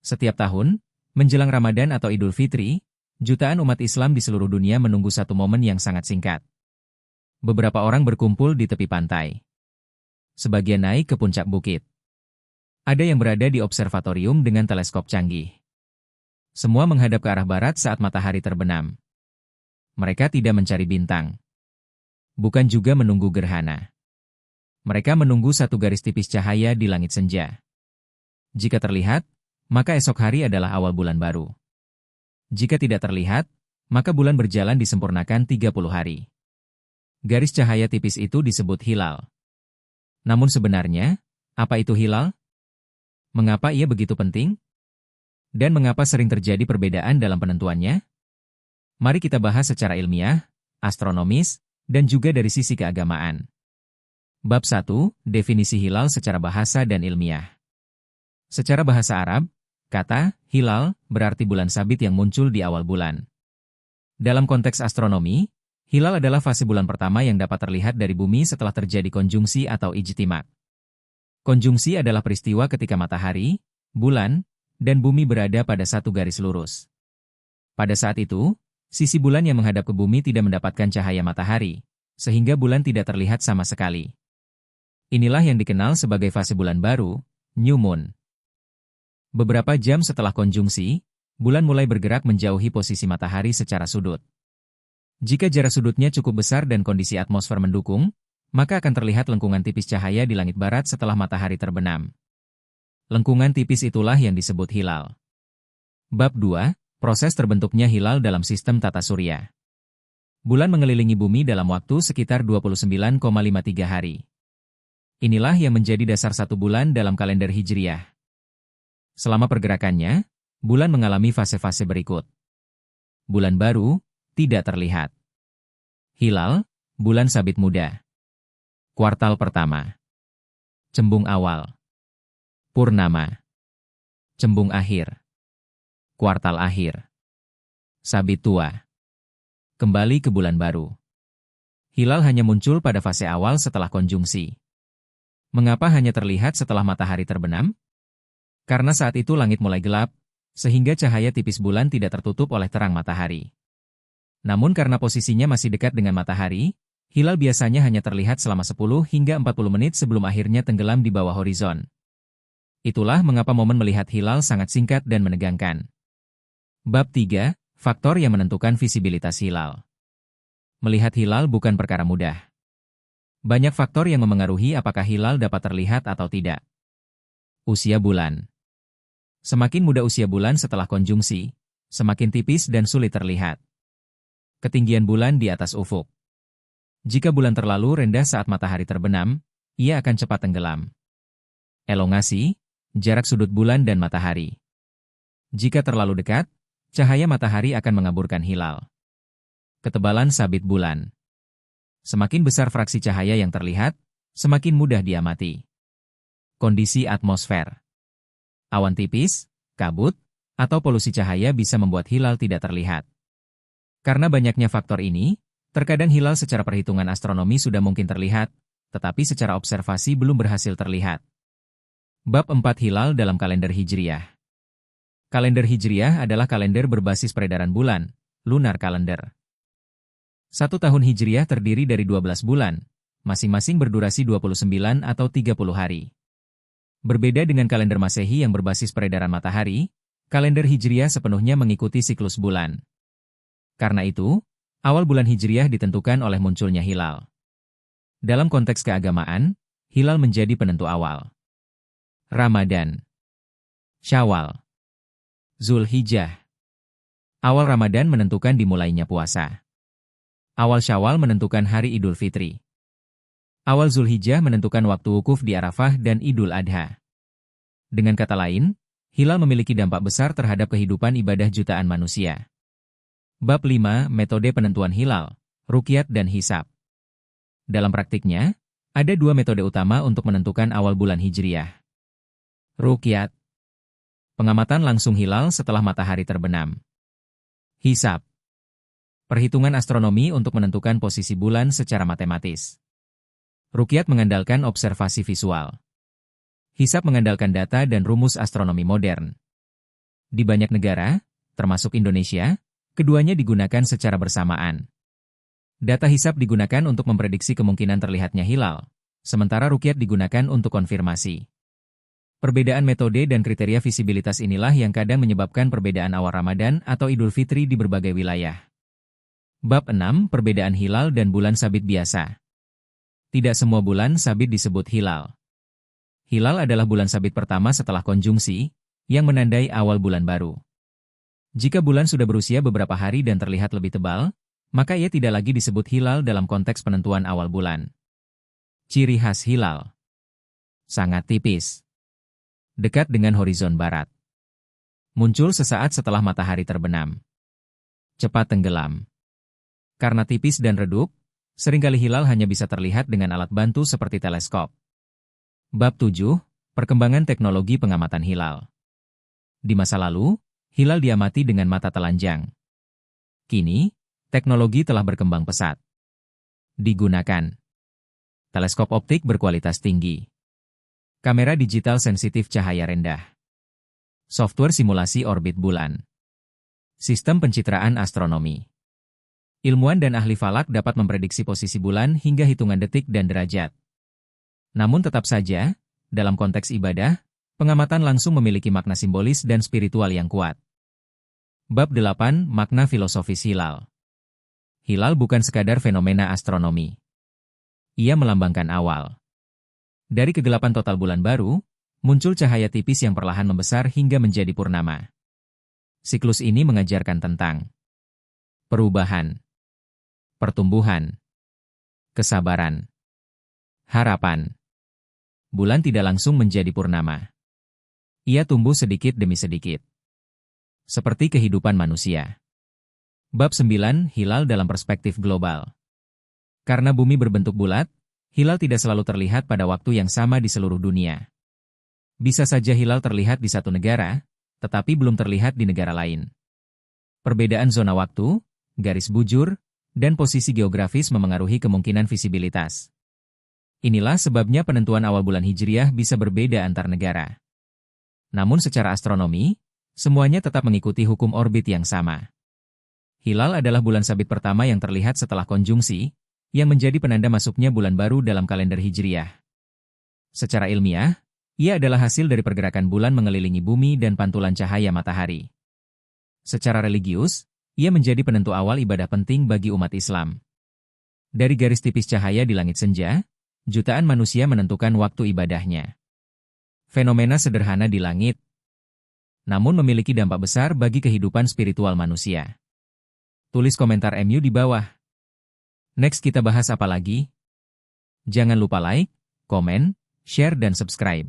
Setiap tahun, menjelang Ramadan atau Idul Fitri, jutaan umat Islam di seluruh dunia menunggu satu momen yang sangat singkat. Beberapa orang berkumpul di tepi pantai. Sebagian naik ke puncak bukit. Ada yang berada di observatorium dengan teleskop canggih. Semua menghadap ke arah barat saat matahari terbenam. Mereka tidak mencari bintang. Bukan juga menunggu gerhana. Mereka menunggu satu garis tipis cahaya di langit senja. Jika terlihat, maka esok hari adalah awal bulan baru. Jika tidak terlihat, maka bulan berjalan disempurnakan 30 hari. Garis cahaya tipis itu disebut hilal. Namun sebenarnya, apa itu hilal? Mengapa ia begitu penting? Dan mengapa sering terjadi perbedaan dalam penentuannya? Mari kita bahas secara ilmiah, astronomis, dan juga dari sisi keagamaan. Bab 1, definisi hilal secara bahasa dan ilmiah. Secara bahasa Arab, kata hilal berarti bulan sabit yang muncul di awal bulan. Dalam konteks astronomi, hilal adalah fase bulan pertama yang dapat terlihat dari bumi setelah terjadi konjungsi atau ijtimak. Konjungsi adalah peristiwa ketika matahari, bulan, dan bumi berada pada satu garis lurus. Pada saat itu, sisi bulan yang menghadap ke bumi tidak mendapatkan cahaya matahari, sehingga bulan tidak terlihat sama sekali. Inilah yang dikenal sebagai fase bulan baru, new moon. Beberapa jam setelah konjungsi, bulan mulai bergerak menjauhi posisi matahari secara sudut. Jika jarak sudutnya cukup besar dan kondisi atmosfer mendukung, maka akan terlihat lengkungan tipis cahaya di langit barat setelah matahari terbenam. Lengkungan tipis itulah yang disebut hilal. Bab 2, proses terbentuknya hilal dalam sistem tata surya. Bulan mengelilingi bumi dalam waktu sekitar 29,53 hari. Inilah yang menjadi dasar satu bulan dalam kalender Hijriyah. Selama pergerakannya, bulan mengalami fase-fase berikut. Bulan baru, tidak terlihat. Hilal, bulan sabit muda. Kuartal pertama. Cembung awal. Purnama. Cembung akhir. Kuartal akhir. Sabit tua. Kembali ke bulan baru. Hilal hanya muncul pada fase awal setelah konjungsi. Mengapa hanya terlihat setelah matahari terbenam? Karena saat itu langit mulai gelap, sehingga cahaya tipis bulan tidak tertutup oleh terang matahari. Namun karena posisinya masih dekat dengan matahari, hilal biasanya hanya terlihat selama 10 hingga 40 menit sebelum akhirnya tenggelam di bawah horizon. Itulah mengapa momen melihat hilal sangat singkat dan menegangkan. Bab 3, faktor yang menentukan visibilitas hilal. Melihat hilal bukan perkara mudah. Banyak faktor yang memengaruhi apakah hilal dapat terlihat atau tidak. Usia bulan. Semakin muda usia bulan setelah konjungsi, semakin tipis dan sulit terlihat. Ketinggian bulan di atas ufuk. Jika bulan terlalu rendah saat matahari terbenam, ia akan cepat tenggelam. Elongasi, jarak sudut bulan dan matahari. Jika terlalu dekat, cahaya matahari akan mengaburkan hilal. Ketebalan sabit bulan. Semakin besar fraksi cahaya yang terlihat, semakin mudah diamati. Kondisi atmosfer. Awan tipis, kabut, atau polusi cahaya bisa membuat hilal tidak terlihat. Karena banyaknya faktor ini, terkadang hilal secara perhitungan astronomi sudah mungkin terlihat, tetapi secara observasi belum berhasil terlihat. Bab 4 hilal dalam kalender Hijriyah. Kalender Hijriyah adalah kalender berbasis peredaran bulan, lunar calendar. Satu tahun Hijriyah terdiri dari 12 bulan, masing-masing berdurasi 29 atau 30 hari. Berbeda dengan kalender Masehi yang berbasis peredaran matahari, kalender Hijriyah sepenuhnya mengikuti siklus bulan. Karena itu, awal bulan Hijriyah ditentukan oleh munculnya hilal. Dalam konteks keagamaan, hilal menjadi penentu awal. Ramadan. Syawal. Zulhijjah. Awal Ramadan menentukan dimulainya puasa. Awal Syawal menentukan hari Idul Fitri. Awal Zulhijjah menentukan waktu wukuf di Arafah dan Idul Adha. Dengan kata lain, hilal memiliki dampak besar terhadap kehidupan ibadah jutaan manusia. Bab 5, metode penentuan hilal, ruqyat dan hisab. Dalam praktiknya, ada dua metode utama untuk menentukan awal bulan Hijriyah. Ruqyat. Pengamatan langsung hilal setelah matahari terbenam. Hisab. Perhitungan astronomi untuk menentukan posisi bulan secara matematis. Ruqyat mengandalkan observasi visual. Hisab mengandalkan data dan rumus astronomi modern. Di banyak negara, termasuk Indonesia, keduanya digunakan secara bersamaan. Data hisab digunakan untuk memprediksi kemungkinan terlihatnya hilal, sementara ruqyat digunakan untuk konfirmasi. Perbedaan metode dan kriteria visibilitas inilah yang kadang menyebabkan perbedaan awal Ramadan atau Idul Fitri di berbagai wilayah. Bab 6. Perbedaan hilal dan bulan sabit biasa. Tidak semua bulan sabit disebut hilal. Hilal adalah bulan sabit pertama setelah konjungsi, yang menandai awal bulan baru. Jika bulan sudah berusia beberapa hari dan terlihat lebih tebal, maka ia tidak lagi disebut hilal dalam konteks penentuan awal bulan. Ciri khas hilal. Sangat tipis. Dekat dengan horizon barat. Muncul sesaat setelah matahari terbenam. Cepat tenggelam. Karena tipis dan redup, seringkali hilal hanya bisa terlihat dengan alat bantu seperti teleskop. Bab 7. Perkembangan teknologi pengamatan hilal. Di masa lalu, hilal diamati dengan mata telanjang. Kini, teknologi telah berkembang pesat. Digunakan teleskop optik berkualitas tinggi, kamera digital sensitif cahaya rendah, software simulasi orbit bulan, sistem pencitraan astronomi. Ilmuwan dan ahli falak dapat memprediksi posisi bulan hingga hitungan detik dan derajat. Namun tetap saja, dalam konteks ibadah, pengamatan langsung memiliki makna simbolis dan spiritual yang kuat. Bab 8. Makna filosofis hilal. Hilal bukan sekadar fenomena astronomi. Ia melambangkan awal. Dari kegelapan total bulan baru, muncul cahaya tipis yang perlahan membesar hingga menjadi purnama. Siklus ini mengajarkan tentang perubahan, pertumbuhan, kesabaran, harapan. Bulan tidak langsung menjadi purnama. Ia tumbuh sedikit demi sedikit. Seperti kehidupan manusia. Bab 9. Hilal dalam perspektif global. Karena bumi berbentuk bulat, hilal tidak selalu terlihat pada waktu yang sama di seluruh dunia. Bisa saja hilal terlihat di satu negara, tetapi belum terlihat di negara lain. Perbedaan zona waktu, garis bujur, dan posisi geografis memengaruhi kemungkinan visibilitas. Inilah sebabnya penentuan awal bulan Hijriah bisa berbeda antar negara. Namun secara astronomi, semuanya tetap mengikuti hukum orbit yang sama. Hilal adalah bulan sabit pertama yang terlihat setelah konjungsi, yang menjadi penanda masuknya bulan baru dalam kalender Hijriah. Secara ilmiah, ia adalah hasil dari pergerakan bulan mengelilingi bumi dan pantulan cahaya matahari. Secara religius, ia menjadi penentu awal ibadah penting bagi umat Islam. Dari garis tipis cahaya di langit senja, jutaan manusia menentukan waktu ibadahnya. Fenomena sederhana di langit, namun memiliki dampak besar bagi kehidupan spiritual manusia. Tulis komentar MU di bawah. Next kita bahas apa lagi? Jangan lupa like, komen, share dan subscribe.